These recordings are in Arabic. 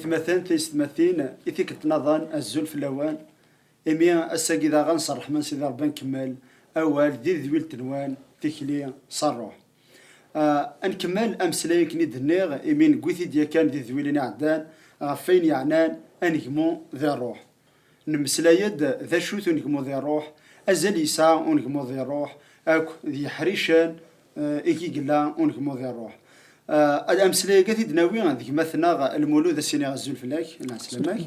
إثمثان تيستمثين إثيك تنظن الزول في اللوان إمي الساقي ذا غنصرح من سيدي ربي نكمل أول ذويل تنوان تكلي صروح. نكمل أمسلاي كني دنيغ إمين قوثي ديا كان ذويلين عدان غفين يعنان أنجمو ذا الروح. نمسلايد ذا شوث ونجمو ذا الروح أزل يساع ونجمو ذا الروح أكو ذي حريشان إيكي قلا ونجمو ذا الروح. الأمثلة قاعد دناوي عندك مثلا المولود السنة غزول فلاك ناس لماك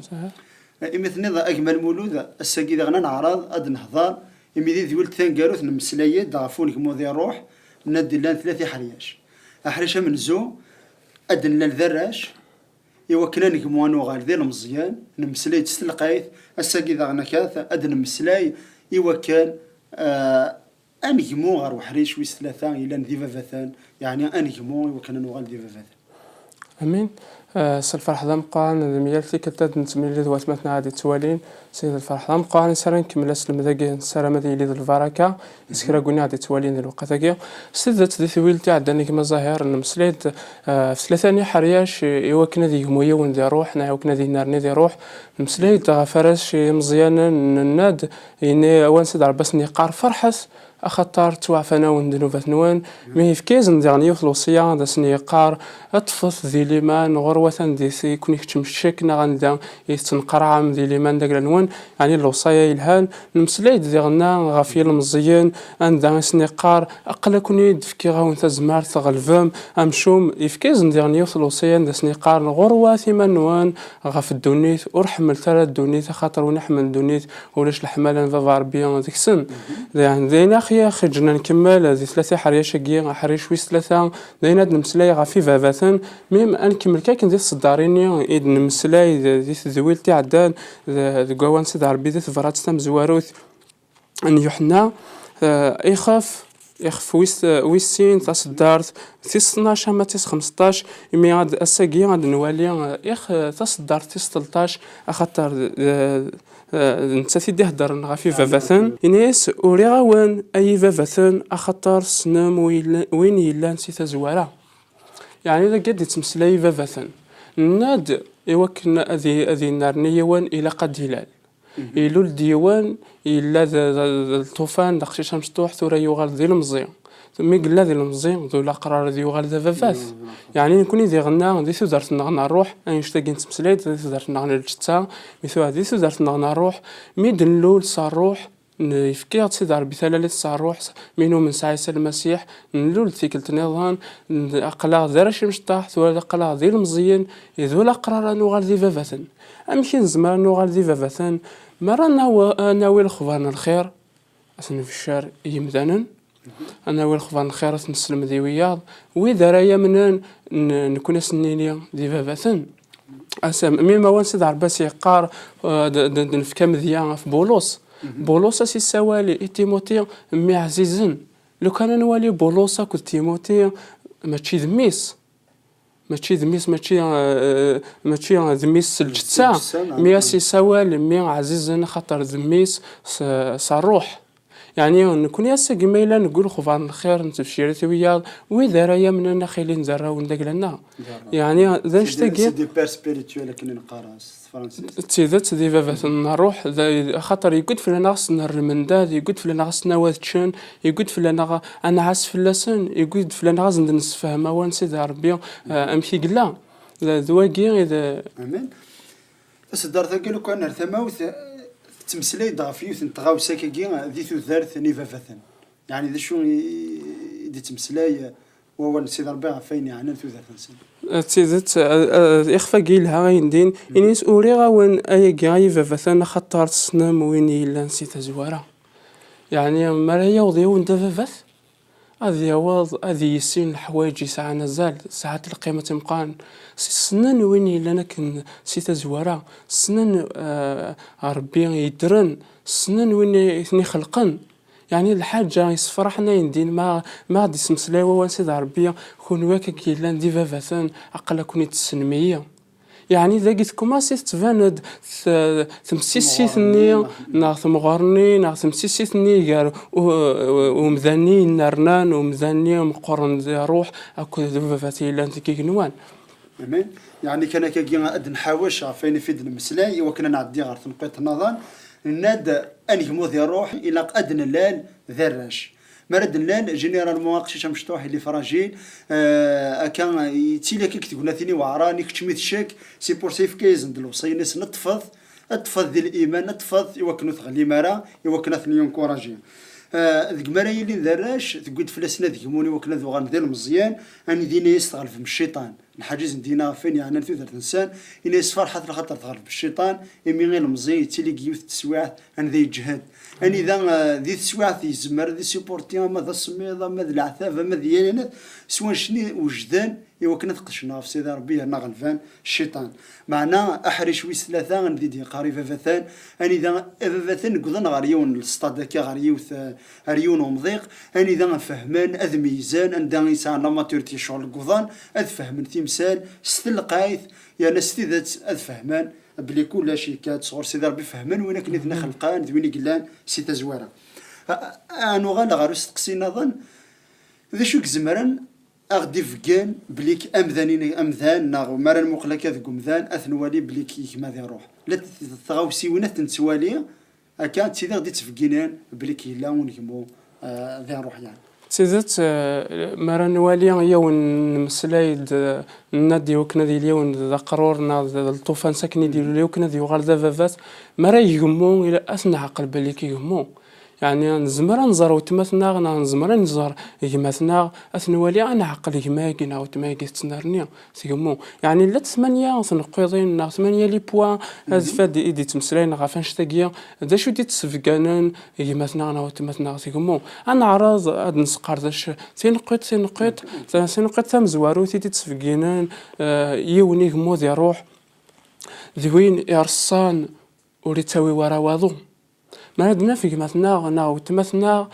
مثلا أجمل مولود السجيد غنا نعرض أد نهضر إمي ذي ولد ثان جاروث نمسلاية ضعفونك موذي روح ندي لان ثلاثة حريشة من زو أدن للذراش يوكلانك موانو غير ذي المزيان نمسلاي تستلقيت السجيد غنا كاث أدن نمسلاي يوكل أنجمو غير وحريش ويس ثلاثة إلى ذي فثان يعني أنجمو وكان نوغال ذي فثان. أمين. الفرح ذا مقارن ذا ميالتي كتاد نتميل ذوات مثنا عادي توالين سيد الفرح ذا مقارن سرا نكمل أسلم ذاكي سرا مذي لي ذو البركة يسكرا قلنا عادي توالين ذي الوقت ذاكي سيدت ذي ثويلتي عداني كما ظاهر نمسليت في ثلاثاني حرياش يوكنا ذي يمويون ذي روح يوكنا ذي نارني ذي روح نمسليت فرش مزيانا الناد إني أوان سيد عربس نقار فرحس أخطر توعفنا وندنوفات نوان مي في كيز ندير يوثلوصيا دا سنيقار أطفث ذي ليمان غروة ذي سي كوني كتمشيك نغندا يتنقرعم ذي ليمان داك النوان يعني الوصايا يلهان نمسلايد ذي غنا غافي المزيان عندها سنيقار أقل كوني دفكي غاون تزمار تغلفم أمشوم في كيز ندير يوثلوصيا دا سنيقار غروة ثيما نوان غاف الدونيت ورحمل ثلاث دونيت خاطر ونحمل دونيت ولاش الحمالة فافا ربيان ذيك سن يعني يا خرجنا نكمل هذه ثلاثة حريش كي حريش ويس ثلاثة داينا نمسلاي غافي فافاثن ميم نكمل كاك ندير الصداريني إيد نمسلاي ذي ذويلتي عدان ذي قوان سيد عربي ذي ثفرات ستام زواروث أن يحنا يخاف ويسين تاس الدارت تيس 12 ما تيس 15 مي عاد الساقي عاد نوالي تاس الدارت تيس 13 أخطر نتسي دهدر غافي فافاثن إنيس أوريغا وان أي فافاثن أخطر سنم وين يلان سيتا زوارا يعني إذا قد يتمسلاي فافاثن ناد يوكن أذي نارني وان إلى قد هلال إلو الديوان إلا الطوفان داخشي شمس طوح ثورا يوغال ذي المزيان مي قلا ذي المزيان ذو لا قرار ذي يوغال ذا فافاث يعني نكوني ذي غنا ذي ثودرت نغنا الروح أنشتاقين تمسلايت ذي ثودرت نغنا الجتا مثل ذي ثودرت نغنا الروح مي دنلول صار روح يفكي تصيدار بثلالة صار روح منو من سعيس المسيح نلول ثيكلة النظام أقلا ذرش مشطاح ثولا أقلا ذي المزيان ذو لا قرار نوغال ذي فافاثن أمكن زمان نوغال ذي فافاثن مرة ناوي الخبان الخير أثني في الشارع يمدانا أنا ويل خبان الخير نسلم ذي وياض وإذا رايا منان نكون سنينيا ذي فافاثن أسام ميما وانسد عرباس يقار نفكا مذيان في بولوس أسي سوالي تيموتي مي عزيزن لو كان نوالي بولوس كنت تيموتي ماشي ذميس ماشي ذميس الجتسا مياسي سوال مي عزيزنا خاطر ذميس صاروح يعني نكون ياسا قميلا نقول خفان الخير نتبشيرتي وياض وإذا رايا مننا خيلين زرا وندق لنا يعني ذا نشتاقي سيدي بير سبيريتوال كنا نقرا فرنسيس تيذات ذي فافاث نروح خاطر يقول فلنا خصنا الرمنداد يقول فلنا خصنا واذتشن يقول فلنا أنا عاس فلاسن يقول فلنا غاز نسفهم وان سيدي ربي أمشي قلا ذواقي إذا أمين أصدر ذاك لو كان ثماوث تمسلي ضعفيوث نتغاو ساكاكي ذي ثوثارث نيفافاثن يعني ذا شو دي تمسلاي وهو سيدي ربي عفاين يعني ثوثارث سنة تيزت إخفاء قيلها غيندين إنيس أوريغا وين أي جاي فافاثن خطر سنم وين يلا نسيت زوارا يعني مرايا وضيو انت فافاث هذه واض هذه يسين الحوايج ساعة نزال ساعات القيمة مقان سنن وين يلا نكن سيت زوارا سنن ربي يدرن سنن وين يثني خلقن يعني الحاجة يصفرحنا يندين ما غادي سمسلاوة وانسيد عربية كون واكا كيلان دي فافاثان أقل كوني تسنمية يعني إذا قلت كوماسي تباند تمسيسيثني ناغ ثمغرني ناغ تمسيسيثني قال ومذاني نرنان ومذاني مقرن ذي روح أكو ذو فافاتي لان تكيك نوان أمين يعني كان كي اد نحاوش فين فيد المسلاي وكنا نعدي غير تنقيط النظام ناد انجمو ذي روح الى ادنى الليل ذراش مرد الليل جينيرال مواقش مشطوح اللي فراجيل كان يتيلي كي تقول ثاني وعراني كتشميت شك سي بور سيف كيز ندلو صينيس نطفض اطفض ذي الايمان نطفض يوكنو تغلي مرا يوكنا ثني كوراجي ذيك مرا يلي ذراش تقول فلاسنا ذيك موني وكنا ذو غندير مزيان اني دينا يستغلف من الشيطان الحاجز ندينا فين يعني نثوث الانسان ان يصفر حتى الخطر تغلب الشيطان يمي غير المزي تيلي كيوث التسويعات ان ذي يجهد ان اذا ذي التسويعات يزمر ذي سيبورتي ماذا السميضه ماذا العثافه ماذا يانات سواء شني وجدان يوكنا تقشنا في سيدي ربي هنا غلفان الشيطان معنا احرش ويس ثلاثه غندي دي قاري فاثان ان اذا فاثان قضن غاريون الصطادكا غاريوث ريون ومضيق ان اذا فهمان اذ ميزان ان دا انسان لا ماتورتي شغل قضان اذ فهمن تمثال ستلقايث يا ناس ذات اذ فهمان بلي كل شيء كات صغر سيدي ربي فهمان وين كنا خلقان ذوين قلان سي تزواره انو غالا غارو تقسينا ظن ذا شو كزمرن اغدي فكان بليك امذان ناغ مرا المقلكه ذك امذان اثنوالي بليك كيما ذي روح لا تغاوسي وين تنسوالي كانت سيدي غدي تفكينان بليك لا ونجمو ذي روح يعني سيدات مرا نوالي يون مسلايد نادي وكنا دي اليوم ذا قرورنا الطوفان ساكني ديالو اليوم كنا دي وغال ذا فافات مرا يهمو الى اثنى عقل بالك يهمو يعني نزمر نزر تمثنا نزمر نزر يمثنا اثنوالي انا عقل يماكنا وتماكي تنرني سيمو يعني لا 8 تنقيضين 8 لي بوين هذا فاد ايدي تمسلين غافنش تاكيا دا شو دي تسفكانن يمثنا انا وتمثنا سيمو انا عراض اد نسقر داش تنقيط تمزوارو تيدي تسفكينن يوني مو ذي روح ذوين يرصان وريتاوي ورا واضو ما عندنا في مثنا وتمثنا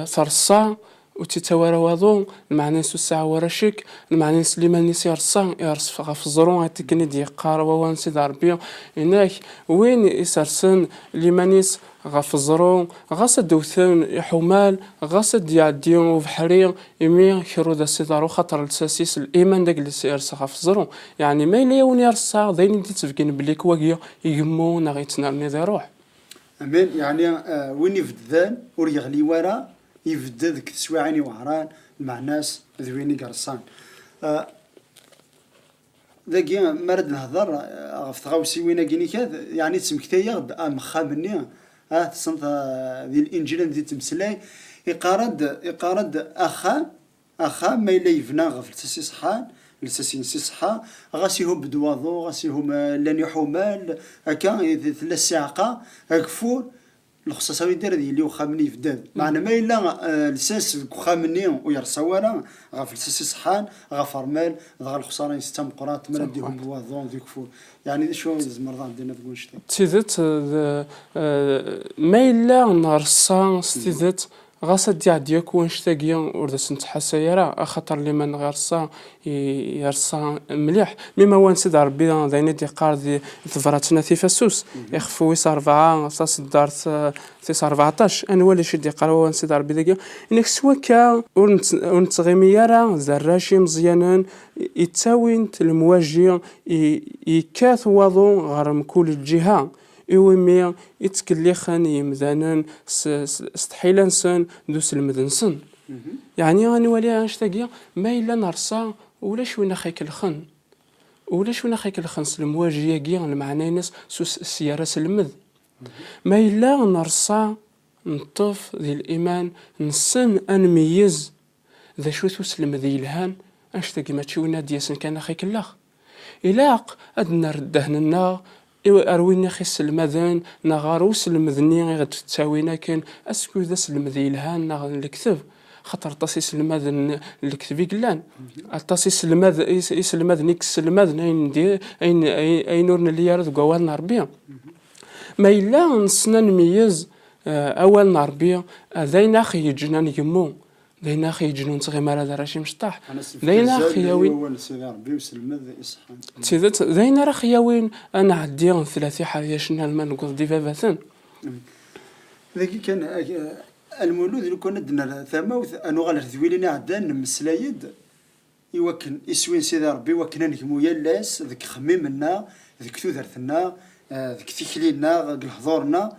صرصا وتتوارى وضو المعني الساعة ورشك المعني سليمان يسير صان يرص في الزرون هتكني دي قارة وانسي داربيا هناك وين يسرسن لمانيس غاف الزرون غاسد دوثان حمال غاسد يعديون وبحرير يمي خيرو دا سيدارو خطر الساسيس الايمان داك اللي سيرس غاف الزرون يعني ما يليون يرصا ذين دي تفكين بليك واقيا يمو نغيتنارني ذا روح امين يعني وين يفدذان وريغلي ورا يفدى ذك تسواعيني وعران مع ناس ذويني قرصان ذاكي مرد نهضر غف تغاوسي وين كيني كذا يعني تسمكتيا مخابني تصنت ذي الانجيل ذي تمسلاي يقارد اخا ما الا يفنا غف تسي صحان لساسين سي صحا غاسيهم بدواضو غاسيهم لاني حمال هكا ثلاث ساعه كفور الخصاصه يدير اللي وخامني فداد معنا ما الا لساس وخامني ويرسوانا غاف لساسي صحان غاف رمال ضغ الخساره يستم قرات من ديهم بواضون ذيك فور يعني شو زمر عندنا تقول شتي تيزت ما الا نرصا ستيزت غاسد يعديك ونشتاقيا ورد سنتحسيرا خاطر لمن غيرصا يرصا مليح مما وان سيد ربي دايني دي قار دي ثفراتنا تيفاسوس يخفو ويس 4 صاص دارت تيس 14 انا ولا شي دي قار وان سيد ربي داكيا انك سوا كا ونتغيميرا زراشي مزيانا يتاوين المواجهه يكاث وضو غرم كل الجهه إيومي يتكلخن يمذانن استحيلان سن دوس المدنسن يعني أنا ولي أشتاقي ما إلا نرصا ولا شوينا خيك الخن ولا شوينا خيك الخن المواجهة كيا المعنى ناس سوس السيارة سلمذ ما إلا نرصا نطف ذي الإيمان نسن أنميز ذا شو تسلم ذي الهان أشتاقي ما تشوينا دياسن كان خيك اللخ إلاق أدنا ردهن أرويني خي السلمذان نغاروس المذني غد تساوينا كان أسكو ذا سلمذي الهان نغ الكتب خاطر طاسيس المذن الكتب يقلان طاسيس المذ نيكس المذن أين نورنا اللي يرد قوال نربيا ما إلا نصنا نميز أول نربيا ذين أخي يجنان يمو داينا اخي يجنون تغيمار هذا راشي مشطاح داينا اخي وين تيذات داينا اخي وين انا عدي ثلاثي حاجه شنو ما نقول دي فافاتن ذاك كان المولود اللي كنا درنا ثما انو غير ذويلنا عدان مسلايد يوكن يسوين سيدي ربي وكنا نجمو يلاس ذيك خميمنا ذيك ثوذرتنا ذيك تيكلينا الحضورنا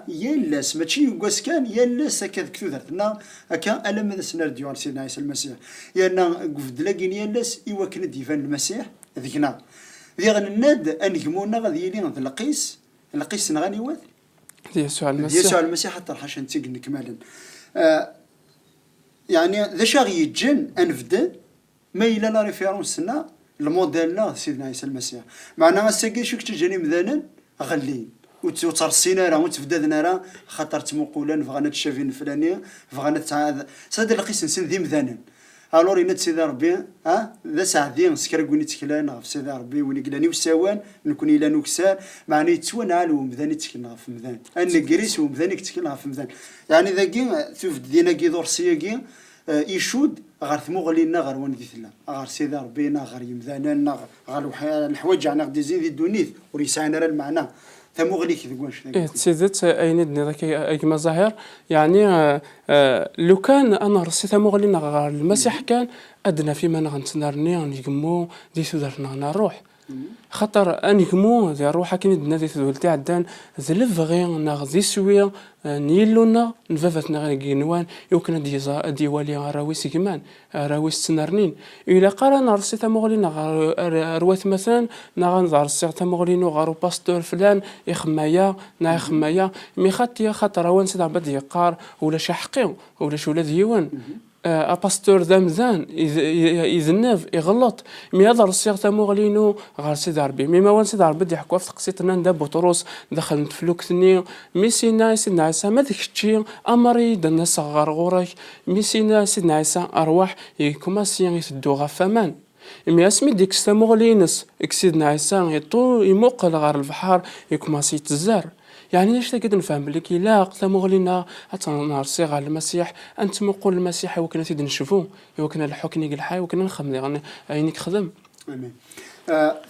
يلاس ماشي يقاس كان يلاس هكا ذيك ثوذرتنا هكا ألا ماذا سنرديو على سيدنا عيسى المسيح يانا قفد لاقين يلاس يوكن ديفان المسيح ذيكنا ذي غنناد أنجمونا غادي يلي غد القيس نغاني واث يسوع المسيح يسوع المسيح حتى راح نتيق نكمالا يعني ذا شاغي يتجن أنفدد ما إلا لا ريفيرونسنا الموديلنا سيدنا عيسى المسيح معنا الساقي شو كتجاني مذانا غلين وترسينا راه وتفدادنا راه خاطر تمقولا فغانا تشافين الفلانيه فغانا تعاد صاد القيس نسن ذي مذانا الور يناد سيدي ربي ذا ساعدين سكر كوني تكلان في سيدي ربي وني قلاني وساوان نكون الا نكسار معني تسوان عالو مذاني تكلنا في مذان ان كريس ومذاني تكلنا في مذان يعني ذا كي شوف دينا كي دور سياكي يشود غير ثموغلينا غير وان ذي ثلا غير سيدي ربينا غير يمذانا غير الحوايج عنا غدي زين ذي الدونيث وريساينا راه المعنى ثموغلي كي تقولش تسيدت ايندني ذاك ايما ظاهر يعني لو كان انا رسيت مغلينا غير المسيح كان ادنى فيما نغنتنارني نجمو دي سودرنا نروح خاطر انجمو ذي روحا كي ندنا ذي ثولتي عدان ذلف غير نغزي سويا نيلونا نفافتنا غير كينوان يمكن دي والي راويس كمان راويس تنرنين الا قال انا رسيت مغلينا روات مثلا نغنظر رسيت مغلينو غارو باستور فلان يخمايا نا يخمايا مي خاطي خاطر وان سيد عبد يقار ولا شحقي ولا شو ولا ديوان باستور ذا مزان يذنب يغلط مي هذا الصيغ تموغلينو غير سيدي ربي مي ما وان سيدي ربي يحكوا في تقسيطنا ندا بطرس دخل نتفلوكتني مي سيدنا عيسى ما ذاك الشيء امري دنا صغار غورك مي سيدنا عيسى ارواح يكوماسي يسدو غفمان مي اسمي ديك استموغلينس سيدنا عيسى يطو يموقل غير البحر يكوماسي يتزار يعني اش تقدر نفهم بلي كي لا قتمغلينا نهار صيغه المسيح انت مقول المسيح وكنا تيد نشوفو وكنا الحكني الحي وكنا نخدم يعني عينيك خدم امين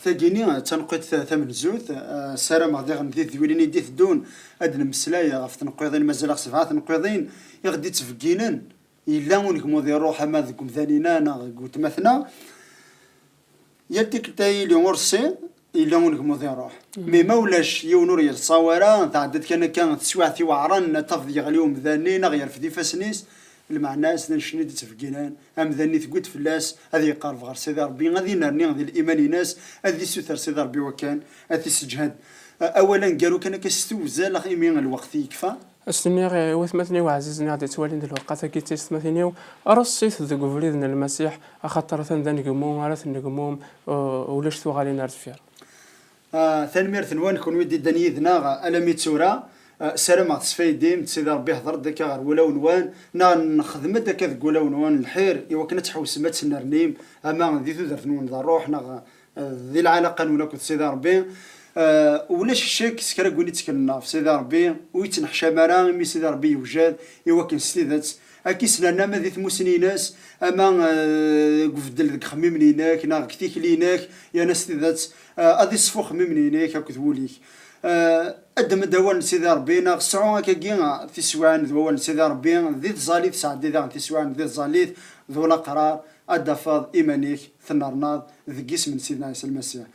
ثقيني تنقيت ثمن زوث سلام غادي غندي ذويليني ديت دون ادن مسلايا غف تنقيضين مازال سبعه تنقيضين يغدي تفكينن الا ونكمو ذي روح ما ذكم ثانينا انا قلت مثلا يديك تاي لي ورسي إلا ونكمو ذي روح مي مولاش يونور يتصورا تعدد كانت تسوعتي وعران تفضي غليوم ذانينا غير في فاسنيس المعناس نشني تفكينان ام ذاني تقول فلاس هذه يقارب غير سيدي ربي غادي نرني غادي الايمان ناس هذه سوثر سيدي ربي وكان هذه سجهاد اولا قالوا كان كستوزا لا يمين الوقت يكفى استني وثمتني وعزيزني غادي توالين د الوقت كي تستمثني ارصيت ذو قبليدنا المسيح خاطر ثان نقموم على نقموم ولاش تو غالي نرد فيها ثانمير ثنوان كون ودي دنيذنا ألا ميتسورا سلام تسفايديم سيدي ربي حضر داك غير ولا ونوان نخدم داك ذك ولا ونوان الحير إوا كنا تحوس ما تسنرنيم أما ذي ثوثر ثنون ذا الروح ذي العلاقة ولا كنت سيدي ربي ولاش الشك سكرا قولي تكلنا في سيدي ربي ويتنحشى مرا مي سيدي ربي يوجد إوا كان ستيدات أكي سنانا ما ذي ثموسني ناس أما قفدل ذك خميمني ناك نا كتيك ليناك يا ناس ذات أذي صفو خميمني ناك هاك ذوليك أدم دوال سيدي ربي نا سعون كاكي في سوان دوال سيدي ربي ذي زاليت سعدي ذا في سوان ذي زاليت ذولا قرار أدفاض إيمانيك ثنارناض ذي جسم سيدنا عيسى المسيح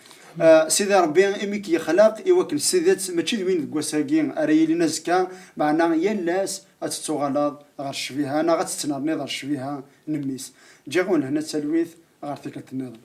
سيدي ربي إميك يخلق إيواكن سيدات ماشي دوين ذكواساكين أريلي نازكا معنا يلاس أتتوغلاض غير الشبيهة أنا غتستنارني غير الشبيهة نميس جاغون هنا تسلويث غير تلك النظام